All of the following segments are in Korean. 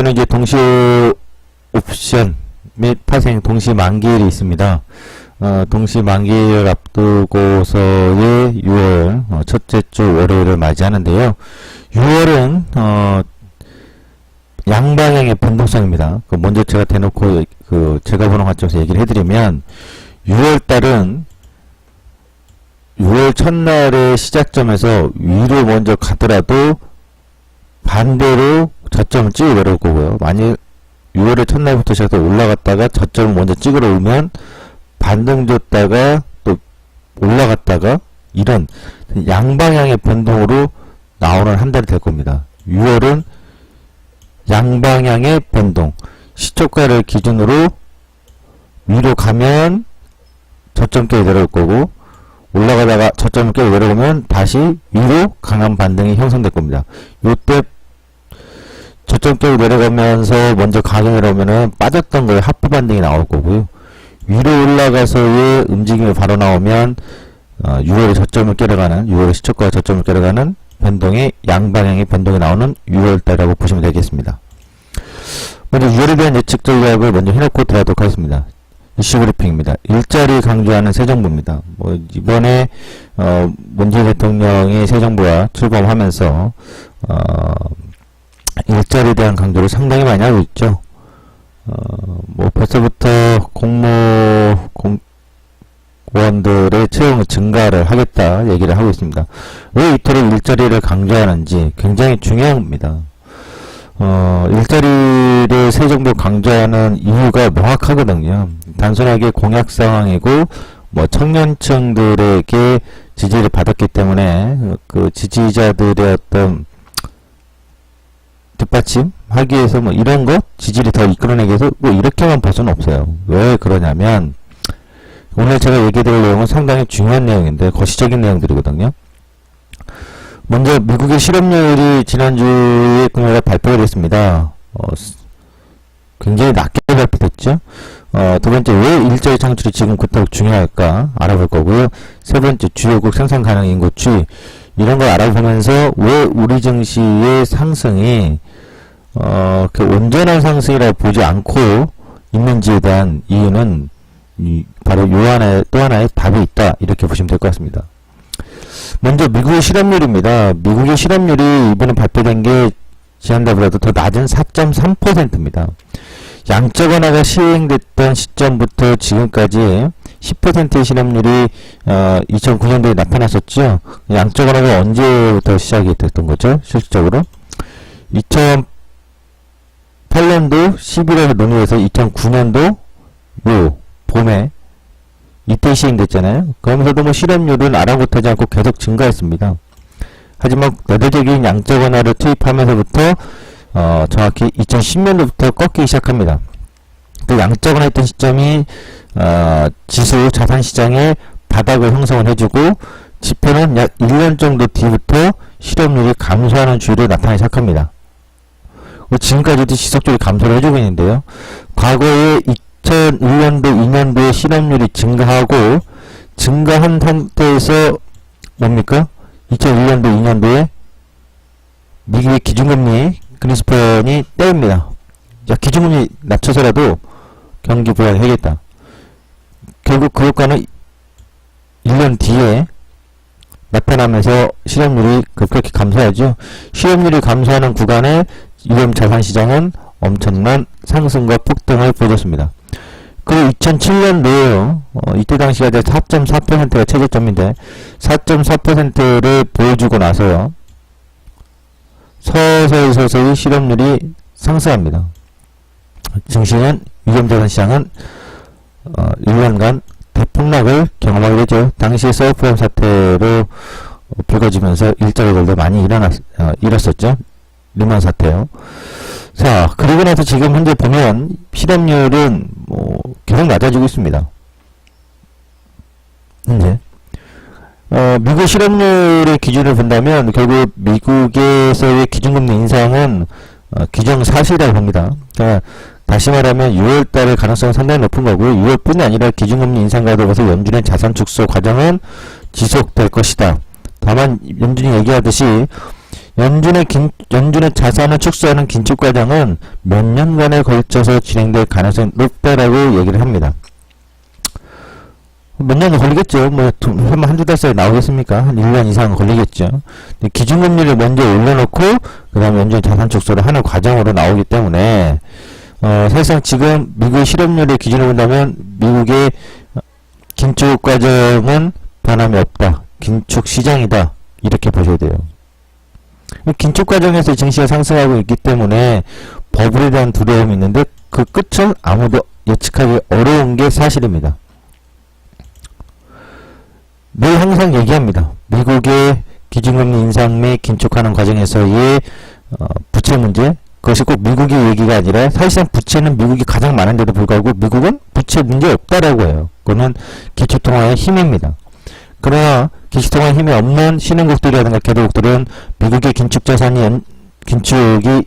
경우는 이제 동시 옵션 및 파생 동시 만기일이 있습니다. 동시 만기를 앞두고서의 6월 첫째 주 월요일을 맞이하는데요. 6월은 양방향의 변동성입니다. 먼저 제가 대놓고 제가 보는 관점에서 얘기를 해드리면 6월달은 6월 첫날의 시작점에서 위로 먼저 가더라도 반대로 저점을 찍어 내려올 거고요. 만일 6월의 첫날부터 시작해서 올라갔다가 저점을 먼저 찍어 오면 반등 줬다가 또 올라갔다가 이런 양방향의 변동으로 나오는 한 달이 될 겁니다. 6월은 양방향의 변동, 시초가를 기준으로 위로 가면 저점까지 내려올 거고 올라가다가 저점을 깨고 내려오면 다시 위로 강한 반등이 형성될 겁니다. 요때 저점 깨고 내려가면서 먼저 강하게 내려오면은 빠졌던 거에 하프 반등이 나올 거고요. 위로 올라가서의 움직임이 바로 나오면 6월에 저점을 깨려가는 6월의 시초가 저점을 깨려가는 변동의 양방향의 변동이 나오는 6월달이라고 보시면 되겠습니다. 먼저 6월에 대한 예측 전략을 먼저 해놓고 들어가도록 하겠습니다. 이슈 브리핑입니다. 일자리 강조하는 새 정부입니다. 이번에 문재인 대통령이 새 정부가 출범하면서 일자리에 대한 강조를 상당히 많이 하고 있죠. 벌써부터 공무원들의 채용 증가를 하겠다 얘기를 하고 있습니다. 왜 이토록 일자리를 강조하는지 굉장히 중요합니다. 일자리를 새 정부 강조하는 이유가 명확하거든요. 단순하게 공약 상황이고 청년층들에게 지지를 받았기 때문에 그 지지자들의 어떤 뒷받침 하기 위해서 이런 거 지지를 더 이끌어내기 위해서 이렇게만 볼 수는 없어요. 왜 그러냐면 오늘 제가 얘기 드릴 내용은 상당히 중요한 내용인데 거시적인 내용들이거든요. 먼저 미국의 실업률이 지난주에 금요일에 발표가 됐습니다. 굉장히 낮게 발표됐죠. 두 번째, 왜 일자리 창출이 지금 그토록 중요할까 알아볼 거고요. 세 번째, 주요국 생산 가능 인구 추이 이런 걸 알아보면서 왜 우리 증시의 상승이 온전한 상승이라고 보지 않고 있는지에 대한 이유는 바로 또 하나의 답이 있다 이렇게 보시면 될 것 같습니다. 먼저 미국의 실업률입니다. 미국의 실업률이 이번에 발표된 게 지난달보다도 더 낮은 4.3%입니다. 양적 완화가 시행됐던 시점부터 지금까지 10%의 실업률이 2009년도에 나타났었죠. 양적 완화가 언제부터 시작이 됐던 거죠? 실질적으로 2008년도 11월에 논의해서 2009년도 봄에 이때 시행됐잖아요. 그러면서도 실업률은 아랑곳하지 않고 계속 증가했습니다. 하지만 대대적인 양적 완화를 투입하면서부터 정확히 2010년도부터 꺾이기 시작합니다. 그 양적 완화했던 시점이 지수 자산시장의 바닥을 형성을 해주고 지표는 약 1년 정도 뒤부터 실업률이 감소하는 추이로 나타나기 시작합니다. 지금까지도 지속적으로 감소를 해주고 있는데요. 과거에 2001년도, 2년도에 실업률이 증가한 상태에서 뭡니까? 2001년도, 2년도에 미국의 기준금리 그린스펀이 때립니다. 기준금리 낮춰서라도 경기 부양해야겠다. 결국 그 효과는 1년 뒤에 나타나면서 실업률이 급격히 감소하죠. 실업률이 감소하는 구간에 유럽 자산시장은 엄청난 상승과 폭등을 보여줬습니다. 그리고 2007년도에요. 이때 당시가 4.4%가 최저점인데 4.4%를 보여주고 나서요. 서서히 실업률이 상승합니다. 증시는 유경자산시장은 1년간 대폭락을 경험하게 되죠. 당시에 서브프라임 사태로 불거지면서 일자리들도 많이 일었었죠. 리만 사태요. 자, 그리고 나서 지금 현재 보면 실업률은 계속 낮아지고 있습니다. 현재 미국 실업률의 기준을 본다면 결국 미국에서의 기준금리 인상은 기정사실이라고 봅니다. 그러니까 다시 말하면 6월달의 가능성은 상당히 높은 거고요. 6월뿐이 아니라 기준금리 인상과 더불어서 연준의 자산 축소 과정은 지속될 것이다. 다만 연준이 얘기하듯이 연준의 자산을 축소하는 긴축 과정은 몇 년간에 걸쳐서 진행될 가능성이 높다라고 얘기를 합니다. 몇 년은 걸리겠죠. 뭐, 한두 달 사이에 나오겠습니까? 한 1년 이상 걸리겠죠. 기준금리를 먼저 올려놓고, 그 다음에 연준의 자산 축소를 하는 과정으로 나오기 때문에, 사실상 지금 미국 실업률의 기준을 본다면, 미국의 긴축 과정은 변함이 없다. 긴축 시장이다. 이렇게 보셔야 돼요. 긴축 과정에서 증시가 상승하고 있기 때문에, 버블에 대한 두려움이 있는데, 그 끝은 아무도 예측하기 어려운 게 사실입니다. 늘 항상 얘기합니다. 미국의 기준금리 인상 및 긴축하는 과정에서의 부채 문제, 그것이 꼭 미국의 얘기가 아니라 사실상 부채는 미국이 가장 많은데도 불구하고 미국은 부채 문제 없다라고 해요. 그거는 기축통화의 힘입니다. 그러나 기축통화의 힘이 없는 신흥국들이라든가 개도국들은 미국의 긴축이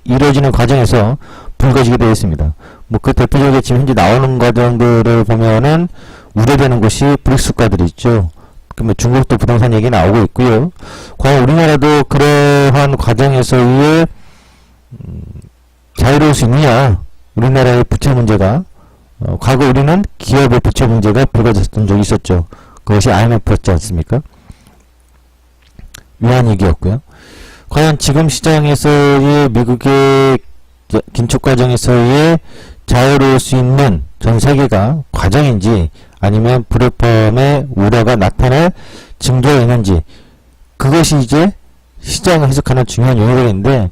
이루어지는 과정에서 불거지게 되어 있습니다. 뭐 그 대표적인 지금 현재 나오는 과정들을 보면은 우려되는 것이 브릭스 국가들이 있죠. 그러면 중국도 부동산 얘기 나오고 있고요. 과연 우리나라도 그러한 과정에서의 자유로울 수 있느냐? 우리나라의 부채 문제가 과거 우리는 기업의 부채 문제가 불거졌던 적이 있었죠. 그것이 IMF였지 않습니까? 위안위기였고요. 과연 지금 시장에서의 미국의 긴축 과정에서의 자유로울 수 있는 전 세계가 과정인지 아니면 불협화음의 우려가 나타날 징조가 있는지, 그것이 이제 시장을 해석하는 중요한 요인인데,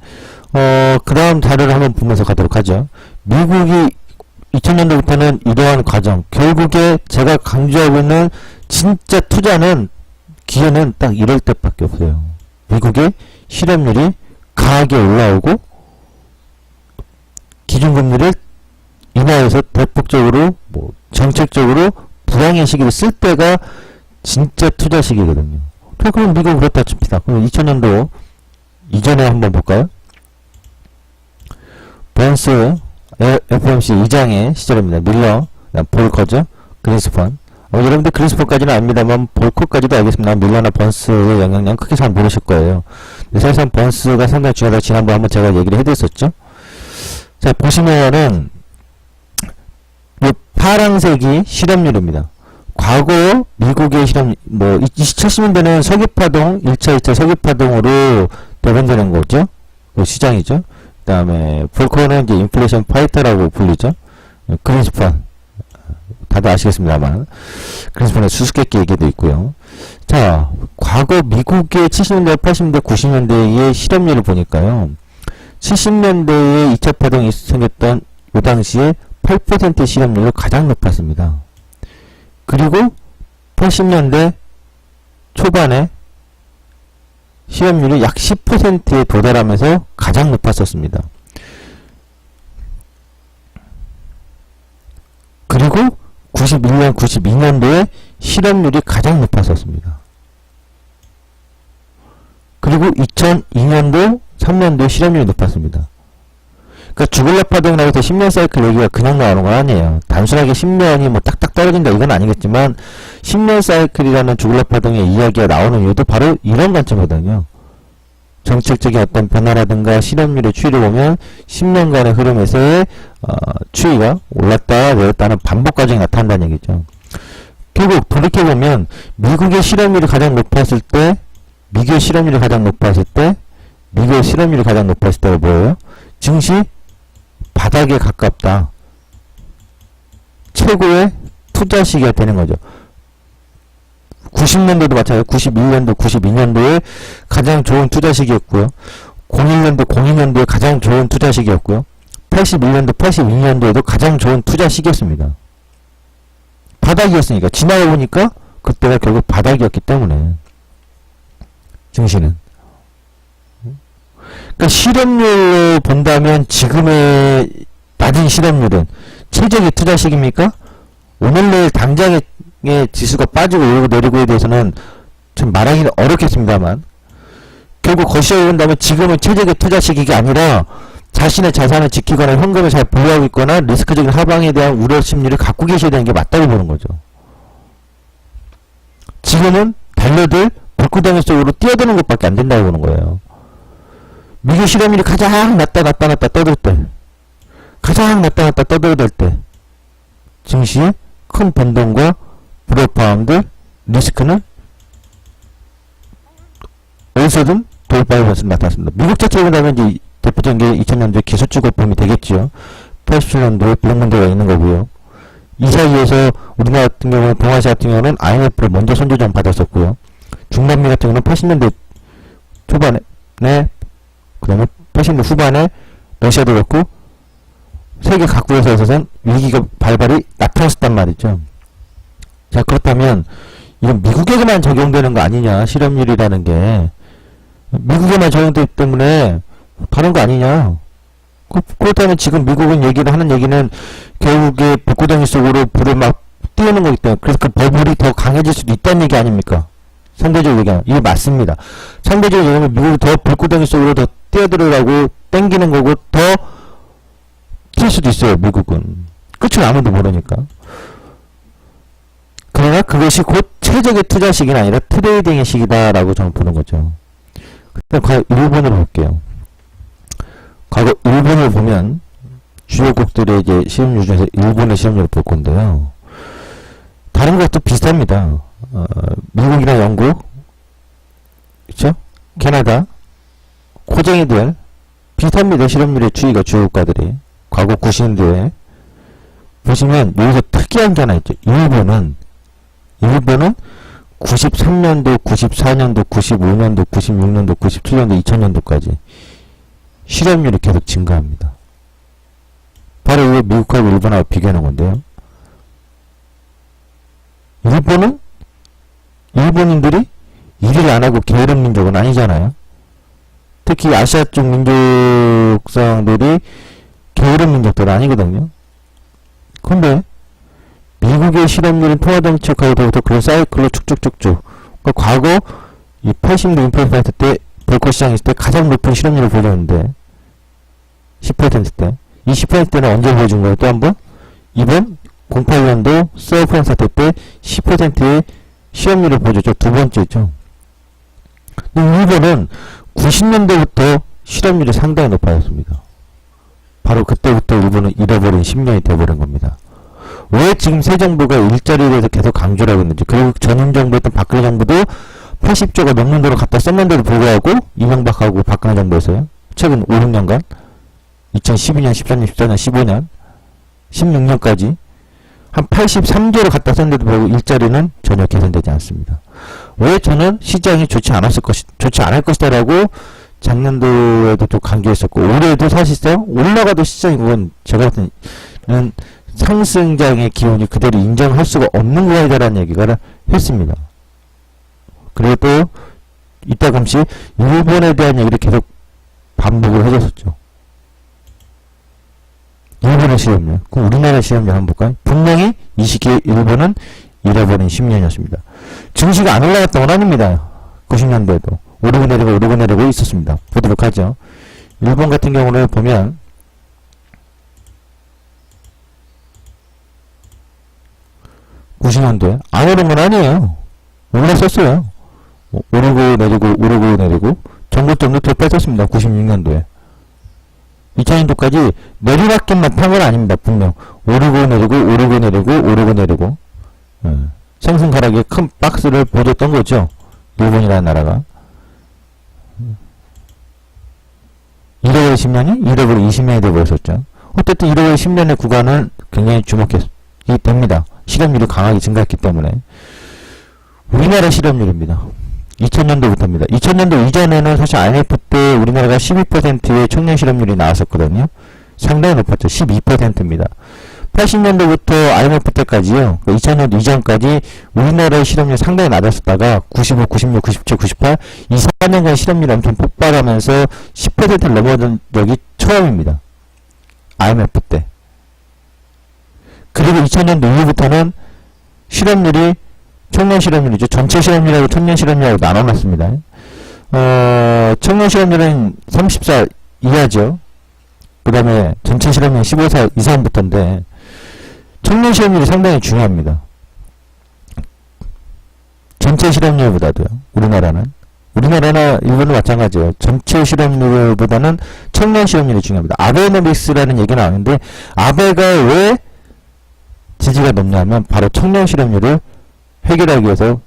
그 다음 자료를 한번 보면서 가도록 하죠. 미국이 2000년도부터는 이러한 과정, 결국에 제가 강조하고 있는 진짜 투자는, 기회는 딱 이럴 때밖에 없어요. 미국의 실업률이 강하게 올라오고, 기준금리를 인하해서 대폭적으로, 정책적으로 불황의 시기를 쓸 때가 진짜 투자 시기거든요. 그럼 미국은 그렇다 칩니다. 그럼 2000년도 이전에 한번 볼까요? 번스 FOMC 의장의 시절입니다. 밀러, 볼커죠. 그린스펀. 여러분들 그린스펀까지는 압니다만 볼커까지도 알겠습니다. 밀러나 번스의 영향력 크게 잘 모르실 거예요. 사실상 번스가 상당히 중요하다고 지난번에 한번 제가 얘기를 해드렸었죠. 자, 보시면은 이 파란색이 실업률입니다. 과거 미국의 실업률, 70년대는 석유파동, 1차, 2차 석유파동으로 대변되는 거죠. 그 시장이죠. 그 다음에, 볼커는 이제 인플레이션 파이터라고 불리죠. 그린스펀. 다들 아시겠습니다만. 그린스펀의 수수께끼 얘기도 있고요. 자, 과거 미국의 70년대, 80년대, 90년대의 실업률을 보니까요. 70년대에 2차 파동이 생겼던 이 당시에 8%의 실업률로 가장 높았습니다. 그리고 80년대 초반에 실업률이 약 10%에 도달하면서 가장 높았었습니다. 그리고 91년, 92년도에 실업률이 가장 높았었습니다. 그리고 2002년도, 3년도에 실업률이 높았습니다. 그러니까 주글라 파동이라고 해서 10년 사이클 얘기가 그냥 나오는 건 아니에요. 단순하게 10년이 딱딱 떨어진다 이건 아니겠지만 10년 사이클이라는 주글라 파동의 이야기가 나오는 이유도 바로 이런 관점이거든요. 정책적인 어떤 변화라든가 실업률의 추이를 보면 10년간의 흐름에서의 추이가 올랐다 내렸다는 반복 과정이 나타난다는 얘기죠. 결국 돌이켜보면 미국의 실업률이 가장 높았을 때, 미국의 실업률이 가장 높았을 때 뭐예요? 증시 바닥에 가깝다. 최고의 투자 시기가 되는 거죠. 90년도도 마찬가지예요. 91년도, 92년도에 가장 좋은 투자 시기였고요. 01년도, 02년도에 가장 좋은 투자 시기였고요. 81년도, 82년도에도 가장 좋은 투자 시기였습니다. 바닥이었으니까. 지나가 보니까 그때가 결국 바닥이었기 때문에 증시는. 그러니까 실업률로 본다면 지금의 낮은 실업률은 최적의 투자 시기입니까? 오늘 내일 당장의 지수가 빠지고 오르고 내리고에 대해서는 좀 말하기는 어렵겠습니다만 결국 거시적으로 본다면 지금은 최적의 투자 시기가 아니라 자신의 자산을 지키거나 현금을 잘 보유하고 있거나 리스크적인 하방에 대한 우려 심리를 갖고 계셔야 되는 게 맞다고 보는 거죠. 지금은 달러들 불구덩이 속으로 뛰어드는 것밖에 안 된다고 보는 거예요. 미국 실업률이 가장 낮다 떠들 때, 가장 낮다 떠들 때 증시의 큰 변동과 불협화음들 리스크는 어디서든 돌파할 것으로 나타났습니다. 미국 자체에 보면 이제 대표적인 게 2000년도에 기술주 거품이 되겠죠. 87년도에 블록문제가 있는 거고요. 이 사이에서 우리나라 같은 경우는, 동아시아 같은 경우는 IMF를 먼저 선조정 받았었고요. 중남미 같은 경우는 80년대 초반에, 그 다음에 80년대 후반에 러시아도 그렇고 세계 각국에서는 위기가 발발이 나타났단 말이죠. 자, 그렇다면 이건 미국에만 적용되는 거 아니냐, 실업률이라는 게. 미국에만 적용되기 때문에 다른 거 아니냐. 그렇다면 지금 미국은 하는 얘기는 결국에 북구덩이 속으로 불을 막 띄우는 거기 때문에, 그래서 그 버블이 더 강해질 수도 있다는 얘기 아닙니까? 상대적으로 얘기하면. 이게 맞습니다. 상대적으로 얘기하면 미국이 더 불구덩이 속으로 더 뛰어들으라고 땡기는 거고, 더 튈 수도 있어요, 미국은. 끝을 아무도 모르니까. 그러나 그것이 곧 최적의 투자 시기는 아니라 트레이딩의 시기다라고 저는 보는 거죠. 그다음 과거 일본으로 볼게요. 과거 일본을 보면 주요국들의 이제 실업률 중에서 일본의 실업률을 볼 건데요. 다른 것도 비슷합니다. 미국이나 영국, 그쵸? 캐나다, 코쟁이들 비슷합니다. 실업률의 추이가 주요 국가들이. 과거 90년대에 보시면 여기서 특이한 게 하나 있죠. 일본은 93년도, 94년도, 95년도, 96년도, 97년도, 2000년도까지 실업률이 계속 증가합니다. 바로 이거 미국하고 일본하고 비교하는 건데요. 일본인들이 일을 안 하고 게으른 민족은 아니잖아요. 특히 아시아 쪽 민족 사람들이 게으른 민족들은 아니거든요. 근데 미국의 실업률은 통화정책하고부터 그런 사이클로 쭉쭉쭉쭉. 그러니까 과거 이 80년 인플레이션 때 볼코 시장 있을 때 가장 높은 실업률을 보여줬는데 10%대. 이 10%대는 언제 보여준 거예요? 또 한 번? 이번 08년도 서브프라임 사태 때 10%의 실업률을 보여줬죠. 두 번째죠. 일본은 90년대부터 실업률이 상당히 높아졌습니다. 바로 그때부터 일본은 잃어버린 10년이 되어버린 겁니다. 왜 지금 새 정부가 일자리에 대해서 계속 강조를 하고 있는지, 그리고 전임 정부였던 박근혜 정부도 80조가 넘는 돈을 갖다 썼는데도 불구하고 이명박하고 박근혜 정부에서요. 최근 5, 6년간 2012년, 13년, 14년, 15년, 16년까지 한 83조를 갖다 썼는데도 불구하고 일자리는 전혀 개선되지 않습니다. 왜 저는 시장이 좋지 않을 것이다라고 작년도에도 또 강조했었고, 올해도 사실상 올라가도 시장이, 그건 제가 같은 상승장의 기운이 그대로 인정할 수가 없는 거다라는 얘기를 했습니다. 그리고 또 이따금씩 일본에 대한 얘기를 계속 반복을 해줬었죠. 일본의 실업률, 그럼 우리나라의 실업률 한번 볼까요? 분명히 이 시기에 일본은 잃어버린 10년이었습니다. 증시가 안 올라갔던 건 아닙니다. 90년대에도 오르고 내리고 있었습니다. 보도록 하죠. 일본 같은 경우를 보면 90년도에 안 오른 건 아니에요. 올랐었어요. 오르고 내리고 전고점도 더 뺐었습니다. 96년도에 2000년도까지 내리막길만 탄 건 아닙니다. 분명 오르고 내리고 상승 하락의 큰 박스를 보여줬던 거죠. 일본이라는 나라가. 잃어버린 10년이 잃어버린 20년이 되어버렸었죠. 어쨌든 잃어버린 10년의 구간을 굉장히 주목해야 됩니다. 실업률이 강하게 증가했기 때문에. 우리나라 실업률입니다. 2000년도부터입니다. 2000년도 이전에는 사실 IMF 때 우리나라가 12%의 청년 실업률이 나왔었거든요. 상당히 높았죠. 12%입니다. 80년도부터 IMF 때까지요. 2000년도 이전까지 우리나라의 실업률이 상당히 낮았었다가 95, 96, 97, 98 이 4년간 실업률이 엄청 폭발하면서 10%를 넘어선 적이 처음입니다. IMF 때. 그리고 2000년도 이후부터는 실업률이 청년 실업률이죠. 전체 실업률하고 청년 실업률하고 나눠놨습니다. 청년 실업률은 30살 이하죠. 그 다음에 전체 실업률은 15살 이상부터인데 청년 실업률이 상당히 중요합니다. 전체 실업률보다도요. 우리나라는 우리나라나 일본도 마찬가지예요. 전체 실업률보다는 청년 실업률이 중요합니다. 아베노믹스라는 얘기가 나오는데 아베가 왜 지지가 높냐면 바로 청년 실업률을 해결하기 위해서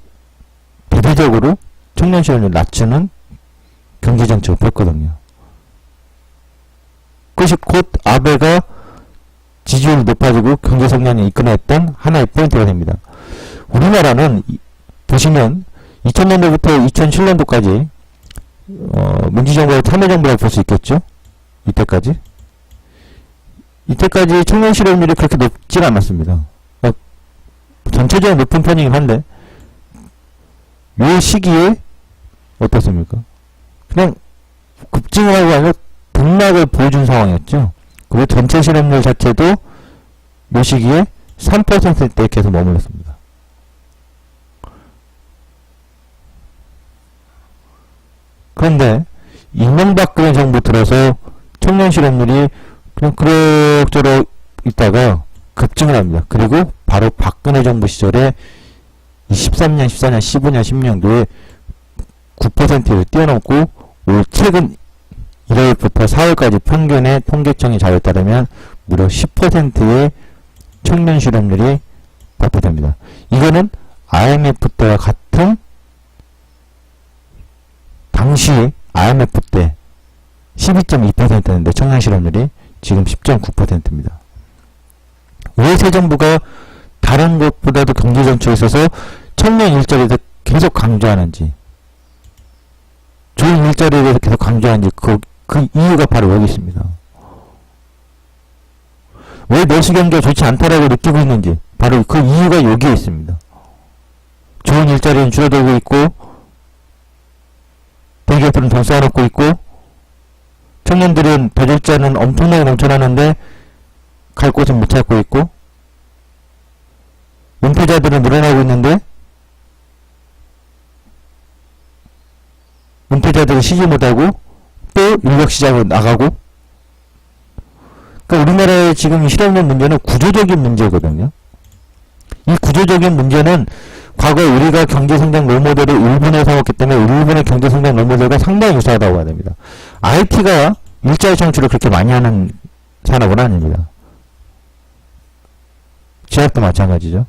대대적으로 청년 실업률을 낮추는 경제정책을 폈거든요. 그것이 곧 아베가 지지율이 높아지고 경제성장에 이끌어냈던 하나의 포인트가 됩니다. 우리나라는 보시면 2000년도부터 2007년도까지 민주정부의 참여정부라고 볼 수 있겠죠? 이때까지 청년 실업률이 그렇게 높지는 않았습니다. 전체적으로 높은 편이긴 한데 이 시기에 어떻습니까? 그냥 급증을 하고 아니라 등락을 보여준 상황이었죠. 그리고 전체 실업률 자체도 이 시기에 3%대에 계속 머물렀습니다. 그런데 이명박근혜 정부 들어서 청년 실업률이 그냥 그럭저럭 있다가 급증을 합니다. 그리고 바로 박근혜 정부 시절에 13년, 14년, 15년, 16년도에 9%를 뛰어넘고 올 최근 1월부터 4월까지 평균의 통계청의 자료에 따르면 무려 10%의 청년 실업률이 발표됩니다. 이거는 IMF 때와 같은 당시 IMF 때 12.2%였는데 청년 실업률이 지금 10.9%입니다. 왜 새 정부가 다른 것보다도 경제정책에 있어서 청년 일자리에 대해서 계속 강조하는지, 좋은 일자리에 대해서 계속 강조하는지 그 이유가 바로 여기 있습니다. 왜 내수경제가 좋지 않다라고 느끼고 있는지 바로 그 이유가 여기에 있습니다. 좋은 일자리는 줄어들고 있고 대기업들은 돈 쌓아놓고 있고 청년들은 배출자는 엄청나게 넘쳐나는데 갈 곳은 못 찾고 있고 은퇴자들은 늘어나고 있는데 은퇴자들은 쉬지 못하고 또 인력시장으로 나가고. 그러니까 우리나라의 지금 실업률 문제는 구조적인 문제거든요. 이 구조적인 문제는 과거에 우리가 경제성장 롤모델을 일본에서 세웠기 때문에 일본의 경제성장 롤모델과 상당히 유사하다고 해야 됩니다. IT가 일자리 창출을 그렇게 많이 하는 산업은 아닙니다. 제약도 마찬가지죠.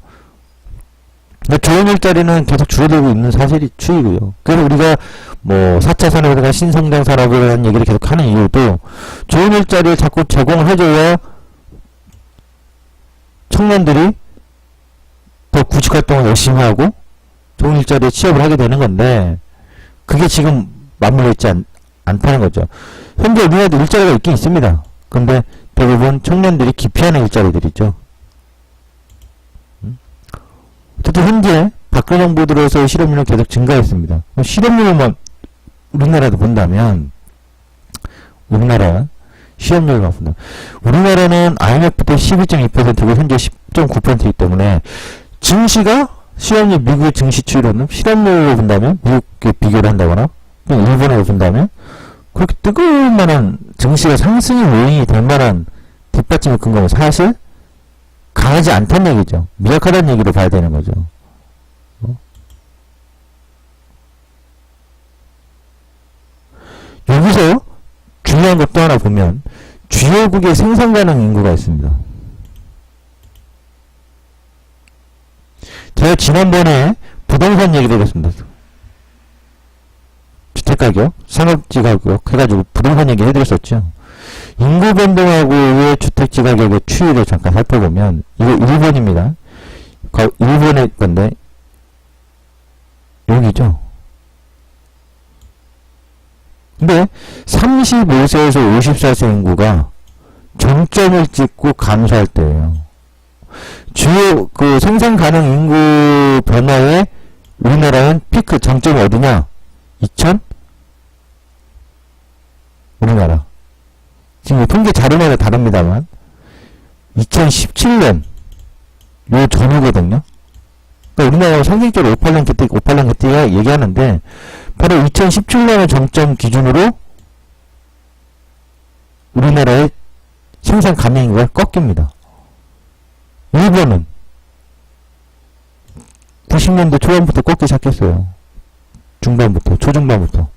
근데 좋은 일자리는 계속 줄어들고 있는 사실이 추이고요. 그래서 우리가 뭐 4차 산업이라든가 신성장 산업이라는 얘기를 계속 하는 이유도 좋은 일자리를 자꾸 제공을 해줘야 청년들이 더 구직활동을 열심히 하고 좋은 일자리에 취업을 하게 되는 건데 그게 지금 맞물려 있지 않다는 거죠. 현재 우리나라도 일자리가 있긴 있습니다. 근데 대부분 청년들이 기피하는 일자리들이죠. 어쨌든 현재 박근혜 정부 들어서 실업률은 계속 증가했습니다. 실업률만 우리나라도 본다면 우리나라 실업률만 본다면 우리나라는 IMF 때 12.2%고 현재 10.9%이기 때문에 증시가 실업률 미국의 증시 추이로는 실업률로 본다면 미국에 비교를 한다거나 일본으로 본다면 그렇게 뜨거울 만한 증시가 상승의 요인이 될 만한 뒷받침의 근거는 사실 강하지 않다는 얘기죠. 미약하다는 얘기로 봐야 되는 거죠. 여기서 중요한 것도 하나 보면 주요국의 생산 가능 인구가 있습니다. 제가 지난번에 부동산 얘기를 했습니다. 주택가격, 상업지 가격 해가지고 부동산 얘기 해드렸었죠. 인구 변동하고의 주택지 가격의 추이를 잠깐 살펴보면 이거 일본입니다. 일본의 건데 여기죠. 근데 35세에서 54세 인구가 정점을 찍고 감소할 때예요. 주요 그 생산 가능 인구 변화의 우리나라는 피크 정점이 어디냐? 2000? 우리나라. 지금 통계 자료마다 다릅니다만 2017년 요 전후거든요. 그러니까 우리나라가 상징적으로 5,8년 그때 얘기하는데 바로 2017년의 정점 기준으로 우리나라의 생산 가능 인구가 꺾입니다. 일본은 90년대 초반부터 꺾기 시작했어요. 중반부터, 초중반부터.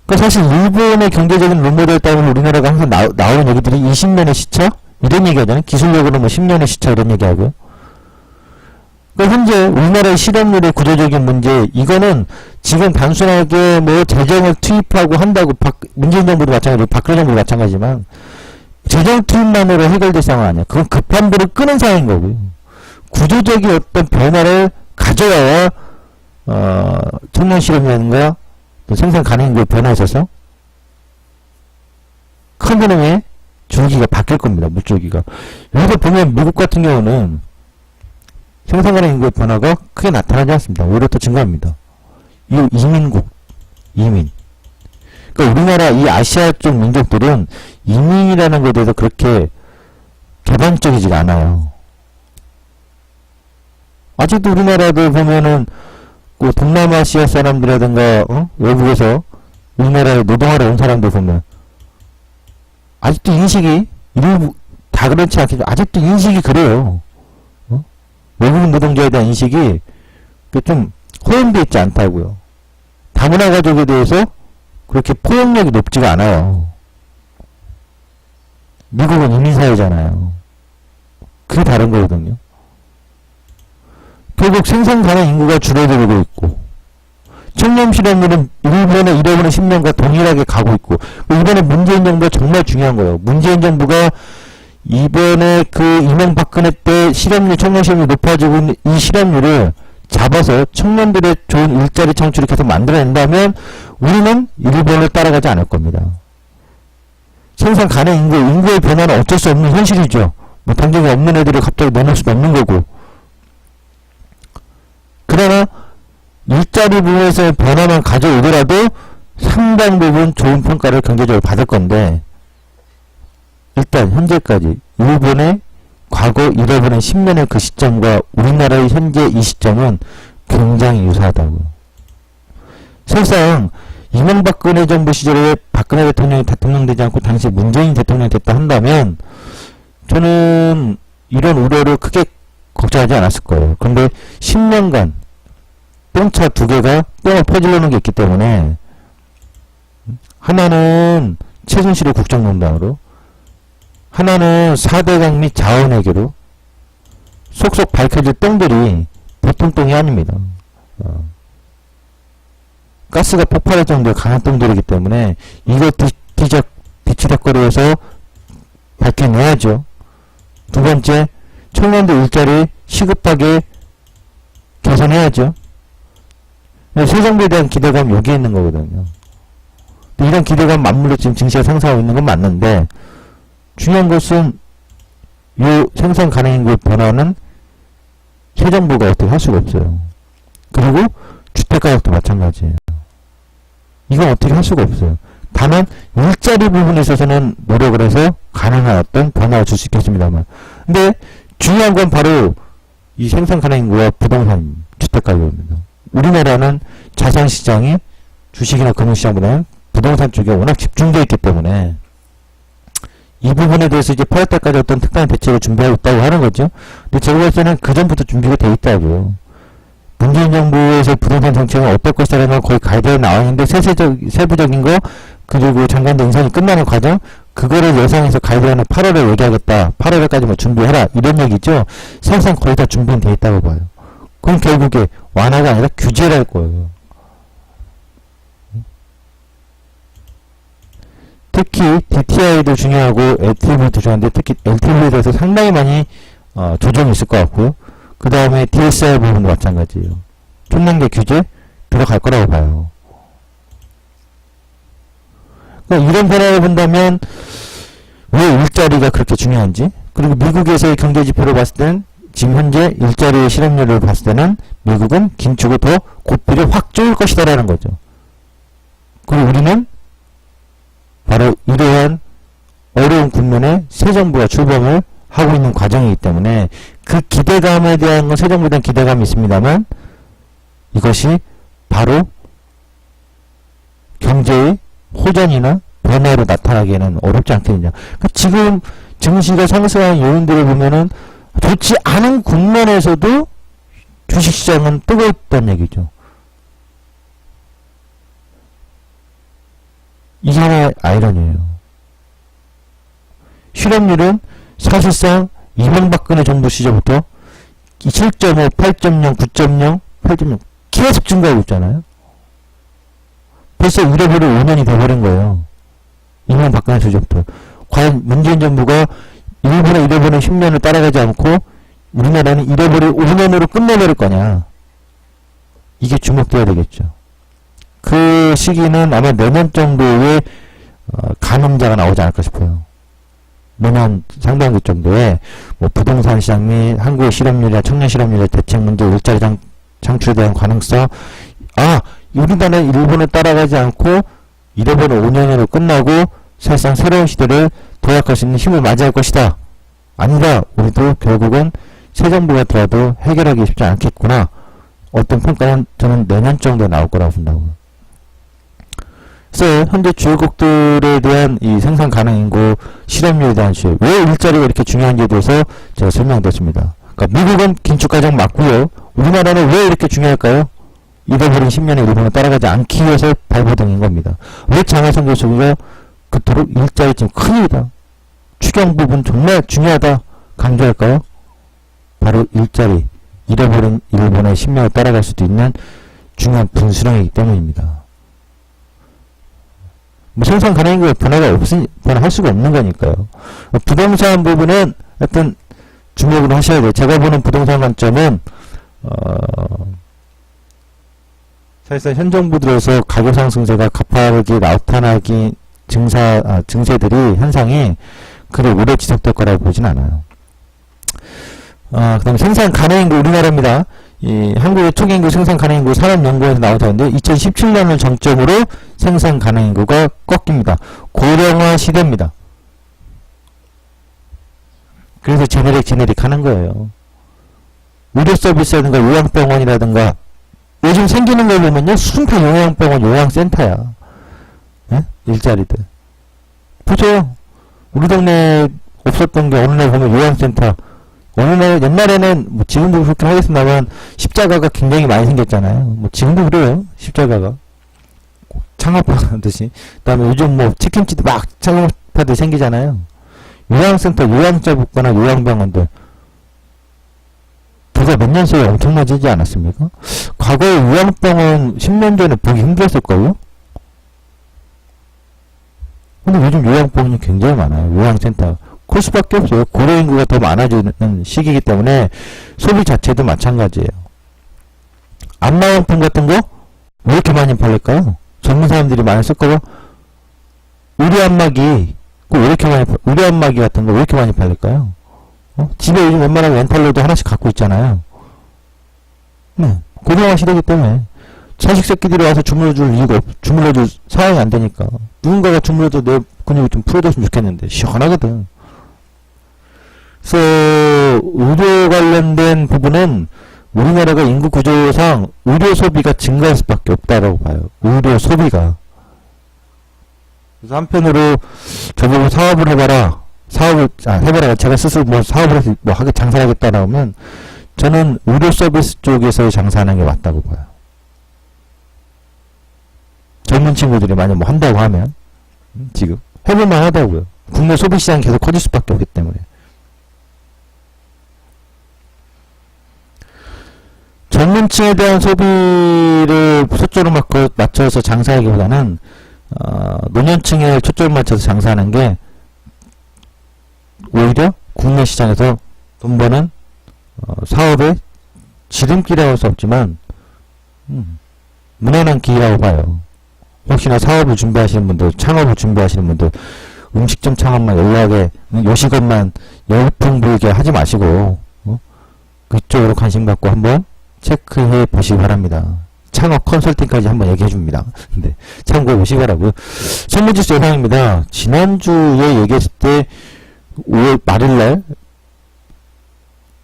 그러니까 사실 일본의 경제적인 롤모델 따르면 우리나라가 항상 나오는 얘기들이 20년의 시차? 이런 얘기 하잖아요. 기술력으로 뭐 10년의 시차 이런 얘기 하고요. 그러니까 현재 우리나라의 실업률의 구조적인 문제, 이거는 지금 단순하게 뭐 재정을 투입하고 한다고, 문재인 정부도 마찬가지고 박근혜 정부도 마찬가지지만 재정 투입만으로 해결될 상황 아니야. 그건 급한 불을 끄는 상황인 거고요. 구조적인 어떤 변화를 가져와야 청년 실업률과 생산 가능인구의 변화에 있어서 큰 그림의 줄기가 바뀔 겁니다. 물줄기가. 여기서 보면 미국 같은 경우는 생산 가능인구의 변화가 크게 나타나지 않습니다. 오히려 더 증가합니다. 이 이민국, 이민. 그러니까 우리나라 이 아시아 쪽 민족들은 이민이라는 것에 대해서 그렇게 개방적이지가 않아요. 아직도 우리나라도 보면은 그 동남아시아 사람들이라든가 외국에서 우리나라에 노동하러 온 사람들 보면 아직도 인식이 일부 다 그렇지 않겠지만 아직도 인식이 그래요. 외국 노동자에 대한 인식이 좀 호연되어 있지 않다고요. 다문화 가족에 대해서 그렇게 포용력이 높지가 않아요. 미국은 이민사회잖아요. 그게 다른 거거든요. 결국 생산 가능 인구가 줄어들고 있고 청년 실업률은 일본의 10년과 동일하게 가고 있고 이번에 문재인 정부가 정말 중요한 거예요. 문재인 정부가 이번에 그 이명박근혜 때 실업률, 청년 실업률이 높아지고 있는 이 실업률을 잡아서 청년들의 좋은 일자리 창출을 계속 만들어낸다면 우리는 일본을 따라가지 않을 겁니다. 생산 가능 인구의 변화는 어쩔 수 없는 현실이죠. 뭐 당장에 없는 애들을 갑자기 넣어놓을 수도 없는 거고. 그러나 일자리 부분에서의 변화만 가져오더라도 상당 부분 좋은 평가를 경제적으로 받을 건데 일단 현재까지 일본의 과거 잃어버린 10년의 그 시점과 우리나라의 현재 이 시점은 굉장히 유사하다고요. 설상 이명박근혜 정부 시절에 박근혜 대통령이 대통령 되지 않고 당시 문재인 대통령이 됐다 한다면 저는 이런 우려를 크게 걱정하지 않았을 거예요. 그런데 10년간 똥차 두 개가 똥을 퍼질러 놓은 게 있기 때문에 하나는 최순실의 국정농단으로 하나는 4대강 및 자원외교로 속속 밝혀질 똥들이 보통 똥이 아닙니다. 가스가 폭발할 정도의 강한 똥들이기 때문에 이거 뒤치닥거리에서 밝혀내야죠. 두 번째, 청년들 일자리 시급하게 개선해야죠. 새 정부에 대한 기대감이 여기에 있는 거거든요. 이런 기대감 맞물려 지금 증시가 상승하고 있는 건 맞는데 중요한 것은 이 생산 가능인구의 변화는 새 정부가 어떻게 할 수가 없어요. 그리고 주택가격도 마찬가지예요. 이건 어떻게 할 수가 없어요. 다만 일자리 부분에 있어서는 노력을 해서 가능한 어떤 변화를 줄 수 있겠습니다만 근데 중요한 건 바로 이 생산 가능인구와 부동산 주택가격입니다. 우리나라는 자산시장이 주식이나 금융시장보다는 부동산 쪽에 워낙 집중되어 있기 때문에 이 부분에 대해서 이제 8월 때까지 어떤 특단의 대책을 준비하고 있다고 하는 거죠. 근데 제가 볼 때는 그 전부터 준비가 돼 있다고요. 문재인 정부에서 부동산 정책은 어떨 것이라는 거의 가이드에 나와 있는데 세부적인 거 그리고 장관들 인선이 끝나는 과정 그거를 예상해서 가이드라인을 8월에 얘기하겠다. 8월에까지 뭐 준비해라 이런 얘기죠. 사실상 거의 다 준비는 돼 있다고 봐요. 그럼 결국에 완화가 아니라 규제를 할 거예요. 특히 DTI도 중요하고 LTV도 중요한데 특히 LTV에 대해서 상당히 많이 조정이 있을 것 같고요. 그 다음에 DSR 부분도 마찬가지예요. 총량계 규제 들어갈 거라고 봐요. 그러니까 이런 변화를 본다면 왜 일자리가 그렇게 중요한지 그리고 미국에서의 경제지표를 봤을 때는 지금 현재 일자리의 실업률을 봤을 때는 미국은 긴축을 더 고삐를 확 조일 것이다라는 거죠. 그리고 우리는 바로 이러한 어려운 국면에 새 정부가 출범을 하고 있는 과정이기 때문에 그 기대감에 대한 건 새 정부에 대한 기대감이 있습니다만 이것이 바로 경제의 호전이나 변화로 나타나기에는 어렵지 않겠느냐. 그러니까 지금 증시가 상승하는 요인들을 보면은 좋지 않은 국면에서도 주식시장은 뜨거웠단 얘기죠. 이게 하나의 아이러니예요. 실업률은 사실상 이명박근혜 정부 시절부터 7.5, 8.0, 9.0, 8.0 계속 증가하고 있잖아요. 벌써 잃어버릴 5년이 돼버린 거예요. 이명박근혜 시절부터. 과연 문재인 정부가 일본의 잃어버린 10년을 따라가지 않고 우리나라는 잃어버릴 5년으로 끝내버릴 거냐. 이게 주목돼야 되겠죠. 그 시기는 아마 내년 정도에 가늠자가 나오지 않을까 싶어요. 내년 상반기 정도에 뭐 부동산 시장 및 한국의 실업률이나 청년 실업률의 대책 문제, 일자리 창출에 대한 가능성, 우리나라는 일본을 따라가지 않고 잃어버린 5년으로 끝나고 사실상 새로운 시대를 도약할 수 있는 힘을 맞이할 것이다. 아니다. 우리도 결국은 새 정부가 들어도 해결하기 쉽지 않겠구나. 어떤 평가는 저는 내년 정도에 나올 거라고 본다고요. 그래서 현재 주요국들에 대한 이 생산 가능 인구, 실업률에 대한 주의, 왜 일자리가 이렇게 중요한지에 대해서 제가 설명드렸습니다. 그러니까 미국은 긴축가정 맞고요. 우리나라는 왜 이렇게 중요할까요? 잃어버린 10년의 일본을 따라가지 않기 위해서 발버둥인 겁니다. 왜 장하성 교수가 그토록 일자리 지금 큰일이다, 추경 부분 정말 중요하다 강조할까요? 바로 일자리, 잃어버린 일본의 10년을 따라갈 수도 있는 중요한 분수령이기 때문입니다. 뭐 생산 가능인구의 변화할 수가 없는 거니까요. 부동산 부분은 하여튼 주목을 하셔야 돼요. 제가 보는 부동산 관점은 사실상 현 정부 들어서 가격 상승세가 가파르게 나타나기 증세들이 현상이 그리 오래 지속될 거라고 보진 않아요. 그 다음에 생산 가능인구 우리나라입니다. 이 한국의 초기인구 생산 가능인구 산업연구원에서 나오는데 2017년을 정점으로 생산 가능인구가 꺾입니다. 고령화 시대입니다. 그래서 제네릭 하는 거예요. 의료 서비스라든가 요양병원이라든가 요즘 생기는 걸 보면요, 순파 요양병원, 요양센터야. 예? 일자리들. 보세요. 우리 동네에 없었던 게 어느 날 보면 요양센터. 어느 날, 옛날에는, 뭐, 지금도 그렇게 하겠습니다만, 십자가가 굉장히 많이 생겼잖아요. 뭐, 지금도 그래요. 십자가가. 창업하듯이. 그 다음에 요즘 뭐, 치킨집도 막 창업하듯이 생기잖아요. 요양센터, 요양자 복거나 요양병원들. 불과 몇 년 사이에 엄청나지지 않았습니까? 과거에 요양병원 10년 전에 보기 힘들었을걸요? 근데 요즘 요양병원이 굉장히 많아요. 요양센터. 클 수밖에 없어요. 고령인구가 더 많아지는 시기이기 때문에 소비 자체도 마찬가지예요. 안마용품 같은 거 왜 이렇게 많이 팔릴까요? 젊은 사람들이 많이 쓸까요? 의료 안마기 의료 안마기 같은 거 왜 이렇게 많이 팔릴까요? 집에 요즘 웬만하면 렌탈로도 하나씩 갖고 있잖아요. 네, 고령화 시대이기 때문에 자식 새끼들이 와서 주물러줄 상황이 안 되니까 누군가가 주물러도 내 근육이 좀 풀어줬으면 좋겠는데 시원하거든. 그래서 의료 관련된 부분은 우리나라가 인구 구조상 의료 소비가 증가할 수밖에 없다라고 봐요. 의료 소비가. 그래서 한편으로 저보고 사업을 해봐라. 해봐라. 제가 스스로 뭐 사업을 해서 뭐 장사하겠다 나오면 저는 의료 서비스 쪽에서 장사하는 게 맞다고 봐요. 젊은 친구들이 만약 뭐 한다고 하면 지금 해볼만 하다고요. 국내 소비 시장이 계속 커질 수밖에 없기 때문에. 젊은 층에 대한 소비를 초점을 맞춰서 장사하기보다는 노년층에 초점을 맞춰서 장사하는 게 오히려 국내 시장에서 돈 버는 사업의 지름길이라고 할 수 없지만 무난한 길이라고 봐요. 혹시나 사업을 준비하시는 분들, 창업을 준비하시는 분들, 음식점 창업만 연락에 요식업만 열풍 불게 하지 마시고 그쪽으로 관심 갖고 한번 체크해 보시기 바랍니다. 창업 컨설팅까지 한번 얘기해 줍니다. 근데 참고해 보시기 바라고요. 선물지수 예상입니다. 지난주에 얘기했을 때 5월 말일날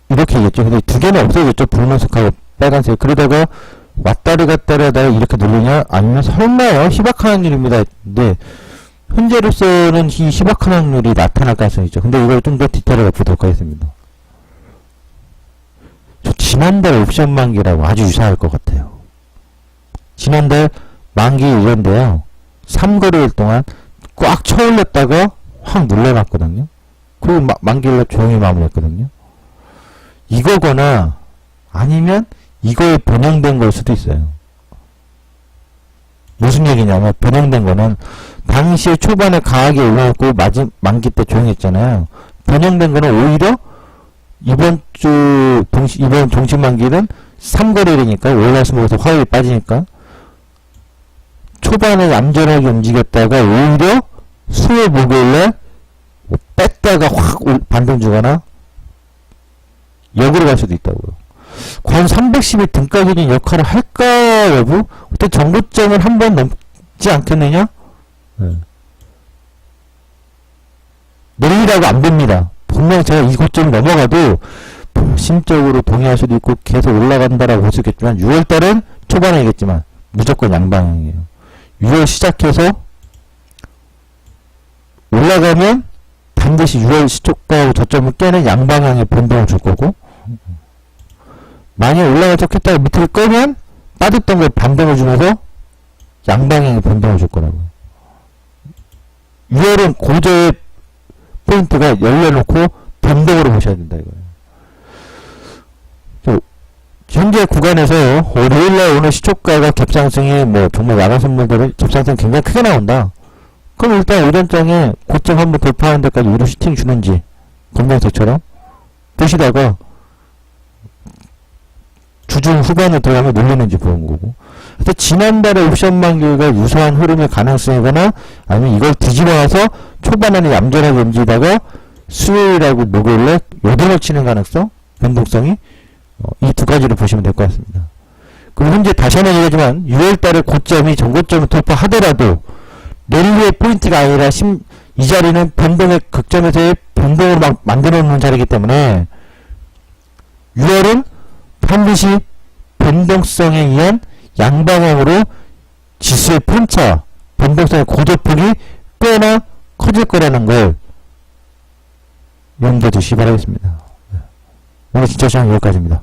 이렇게 얘기했죠. 근데 두 개는 없어졌죠. 분홍색하고 빨간색. 그러다가 왔다리 갔다리 하다가 이렇게 누르냐? 아니면 설마요? 희박한 확률입니다. 근데 현재로서는 이 희박한 확률이 나타날 가능성이 있죠. 근데 이걸 좀 더 디테일하게 보도록 하겠습니다. 좋지. 지난달 옵션 만기라고 아주 유사할 것 같아요. 지난달 만기 이런데요. 3거래일 동안 꽉 쳐올렸다가 확 눌러놨거든요. 그리고 만기일날 조용히 마무리했거든요. 이거거나 아니면 이거에 변형된 걸 수도 있어요. 무슨 얘기냐면 변형된 거는 당시에 초반에 강하게 올라왔고 만기 때 조용했잖아요. 변형된 거는 오히려 이번 종식 만기는 3거래일이니까 월화수목에서 화요일 빠지니까 초반에 얌전하게 움직였다가 오히려 수요일 목요일에 뭐 뺐다가 확 반등 주거나 역으로 갈 수도 있다고요. 과연 310일 등가 기준 역할을 할까 여부? 그때 정고점을 한 번 넘지 않겠느냐? 네. 내리라고 안 봅니다. 분명 제가 이 고점을 넘어가도 심적으로 동의할 수도 있고 계속 올라간다라고 볼 수 있겠지만 6월달은 초반에겠지만 무조건 양방향이에요. 6월 시작해서 올라가면 반드시 6월 시초가하고 저점을 깨는 양방향의 변동을 줄 거고, 만약 올라가 척했다가 밑을 끄면 빠졌던 걸 반등을 주면서 양방향의 변동을 줄 거라고요. 6월은 고저의 포인트가 열려놓고 변동으로 보셔야 된다 이거예요. 현재 구간에서 월요일날 오늘 시초가가 갭상승이 뭐 정말 야간 선물들은 갭상승 굉장히 크게 나온다. 그럼 일단 오전장에 고점 한번 돌파하는 데까지 우리 슈팅 주는지 검정색처럼 보시다가 주중 후반에 들어가면 눌리는지 보는 거고. 그래서 지난달에 옵션 만기가 유사한 흐름의 가능성이거나 아니면 이걸 뒤집어와서 초반에는 얌전하게 움직이다가 수요일하고 목요일에 요동을 치는 가능성, 변동성이 이 두 가지를 보시면 될 것 같습니다. 그리고 현재 다시 한번 얘기하지만 6월달에 고점이 전고점을 돌파하더라도 랠리의 포인트가 아니라 이 자리는 변동의 극점에서의 변동으로 막 만들어 놓는 자리이기 때문에 6월은 반드시 변동성에 의한 양방향으로 지수의 편차, 변동성의 고조폭이 꽤나 커질 거라는 걸 염두에 두시기 바라겠습니다. 오늘 진짜 시간 여기까지입니다.